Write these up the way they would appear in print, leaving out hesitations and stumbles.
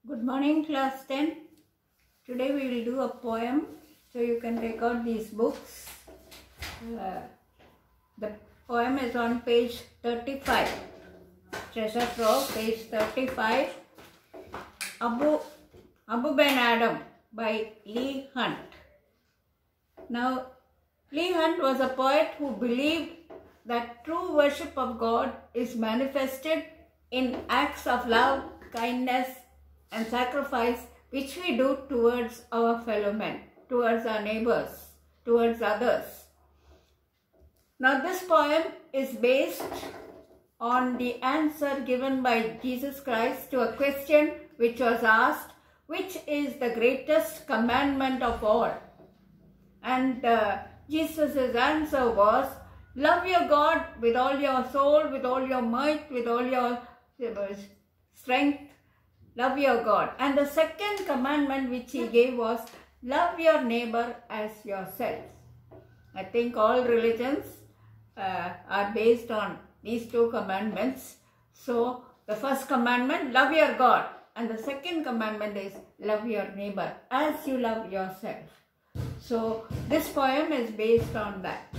Good morning, class 10. Today we will do a poem, so you can take out these books. The poem is on page 35. Treasure Trove, page 35. Abu Ben Adam by Leigh Hunt. Now, Leigh Hunt was a poet who believed that true worship of God is manifested in acts of love, kindness, and sacrifice which we do towards our fellow men, towards our neighbors, towards others. Now this poem is based on the answer given by Jesus Christ to a question which was asked, which is the greatest commandment of all? And Jesus' answer was, love your God with all your soul, with all your might, with all your strength. Love your God. And the second commandment which he gave was, love your neighbor as yourself. I think all religions are based on these two commandments. So the first commandment, love your God. And the second commandment is, love your neighbor as you love yourself. So this poem is based on that.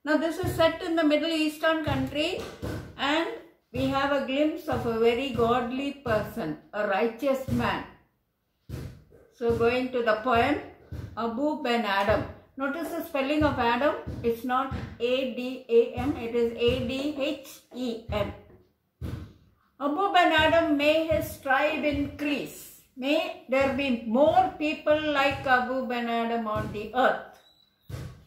Now this is set in the Middle Eastern country, and we have a glimpse of a very godly person, a righteous man. So going to the poem, Abu Ben Adam. Notice the spelling of Adam. It's not A-D-A-M, it is A-D-H-E-M. Abu Ben Adam, may his tribe increase. May there be more people like Abu Ben Adam on the earth.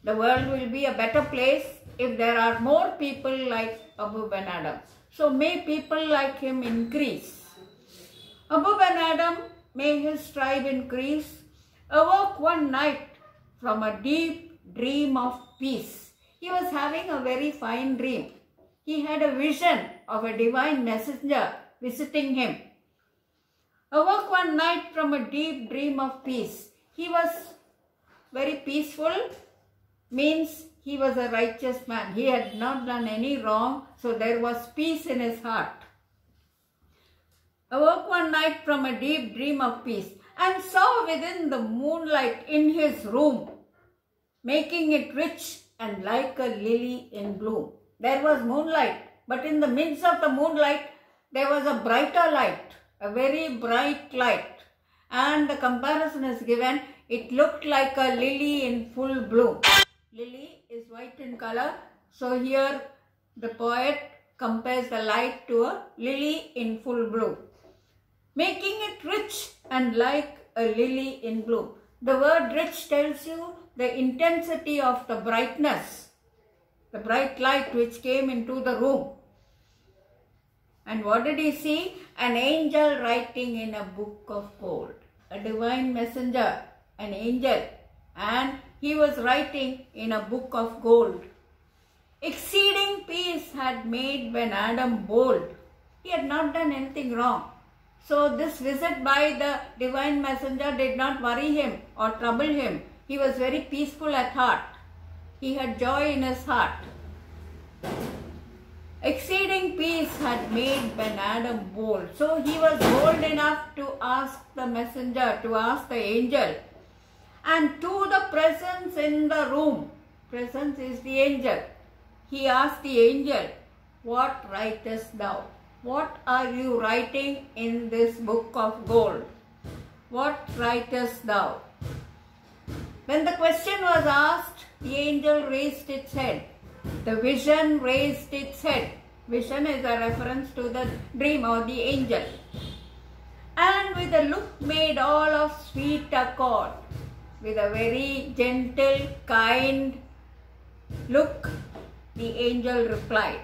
The world will be a better place if there are more people like Abu Ben Adam. So may people like him increase. Abu Ben Adam, may his tribe increase, awoke one night from a deep dream of peace. He was having a very fine dream. He had a vision of a divine messenger visiting him. Awoke one night from a deep dream of peace. He was very peaceful, means he was a righteous man. He had not done any wrong, so there was peace in his heart. Awoke one night from a deep dream of peace and saw within the moonlight in his room, making it rich and like a lily in bloom. There was moonlight, but in the midst of the moonlight, there was a brighter light, a very bright light. And the comparison is given, it looked like a lily in full bloom. Lily is white in color, so here the poet compares the light to a lily in full bloom, making it rich and like a lily in bloom. The word rich tells you the intensity of the brightness, the bright light which came into the room. And what did he see? An angel writing in a book of gold, a divine messenger, an angel, and he was writing in a book of gold. Exceeding peace had made Ben Adam bold. He had not done anything wrong. So this visit by the divine messenger did not worry him or trouble him. He was very peaceful at heart. He had joy in his heart. Exceeding peace had made Ben Adam bold. So he was bold enough to ask the messenger, to ask the angel. And to the presence in the room, presence is the angel. He asked the angel, what writest thou? What are you writing in this book of gold? What writest thou? When the question was asked, the angel raised its head. The vision raised its head. Vision is a reference to the dream or the angel. And with a look made all of sweet accord, with a very gentle, kind look, the angel replied.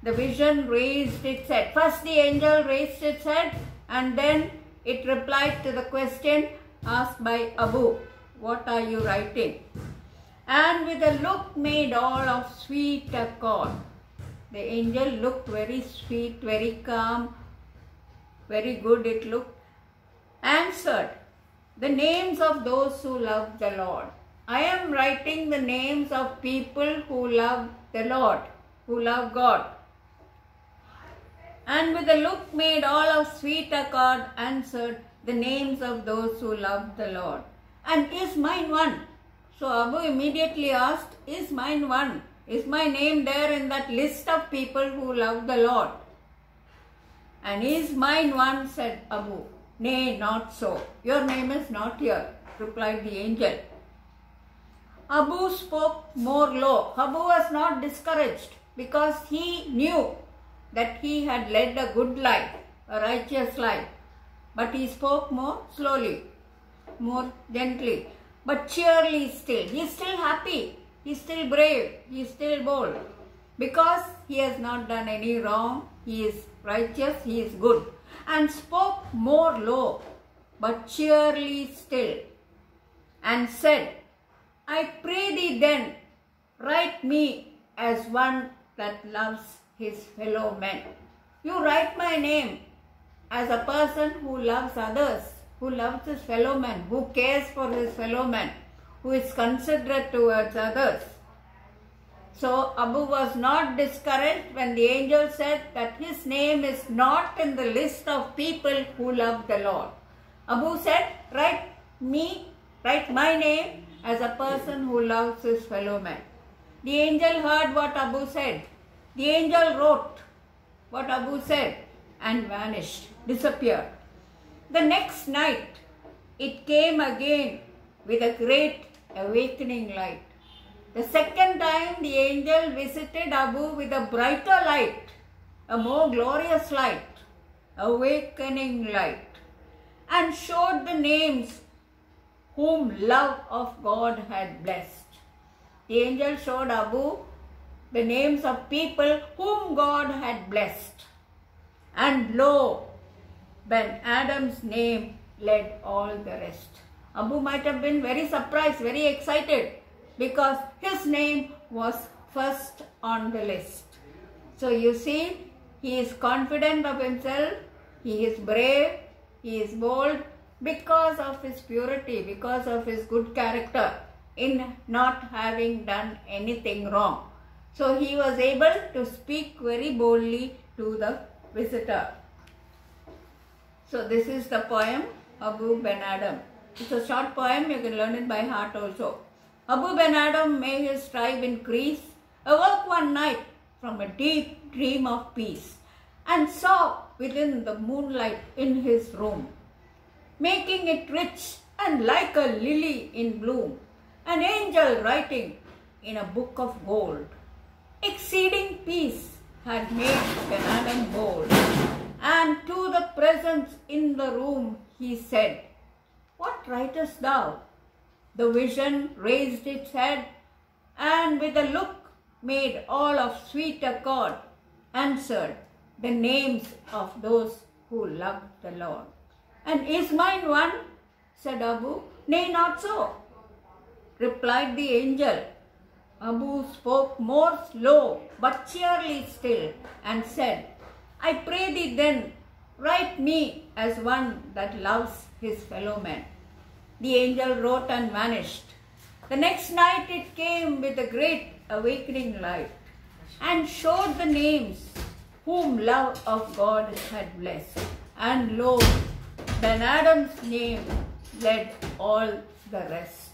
The vision raised its head. First the angel raised its head and then it replied to the question asked by Abu. What are you writing? And with a look made all of sweet accord. The angel looked very sweet, very calm, very good it looked. Answered, the names of those who love the Lord. I am writing the names of people who love the Lord, who love God. and with a look made all of sweet accord answered the names of those who loved the Lord. And is mine one? So Abu immediately asked, is mine one? Is my name there in that list of people who love the Lord? And is mine one? Said Abu. Nay, not so. Your name is not here, replied the angel. Abu spoke more low. Abu was not discouraged because he knew that he had led a good life, a righteous life. But he spoke more slowly, more gently, but cheerily still. He is still happy, he is still brave, he is still bold. Because he has not done any wrong, he is righteous, he is good. And spoke more low, but cheerily still, and said, I pray thee then, write me as one that loves his fellow men. You write my name as a person who loves others, who loves his fellow men, who cares for his fellow men, who is considerate towards others. So Abu was not discouraged when the angel said that his name is not in the list of people who love the Lord. Abu said, write my name as a person who loves his fellow men. The angel heard what Abu said. The angel wrote what Abu said and vanished, disappeared. The next night, it came again with a great awakening light. The second time, the angel visited Abu with a brighter light, a more glorious light, awakening light, and showed the names whom love of God had blessed. The angel showed Abu the names of people whom God had blessed. And lo, Ben Adam's name led all the rest. Abu might have been very surprised, very excited, because his name was first on the list. So you see, he is confident of himself, he is brave, he is bold because of his purity, because of his good character in not having done anything wrong. So he was able to speak very boldly to the visitor. So this is the poem Abu Ben Adam. It's a short poem, you can learn it by heart also. Abu Ben Adam, may his tribe increase, awoke one night from a deep dream of peace and saw within the moonlight in his room, making it rich and like a lily in bloom, an angel writing in a book of gold. Exceeding peace had made Ben Adam bold, and to the presence in the room he said, What writest thou? The vision raised its head, and with a look made all of sweet accord, answered the names of those who loved the Lord. And is mine one? Said Abu. Nay, not so, replied the angel. Abu spoke more slow, but cheerily still, and said, I pray thee then, write me as one that loves his fellow men. The angel wrote and vanished. The next night it came with a great awakening light, and showed the names whom love of God had blessed. And lo, Ben Adam's name led all the rest.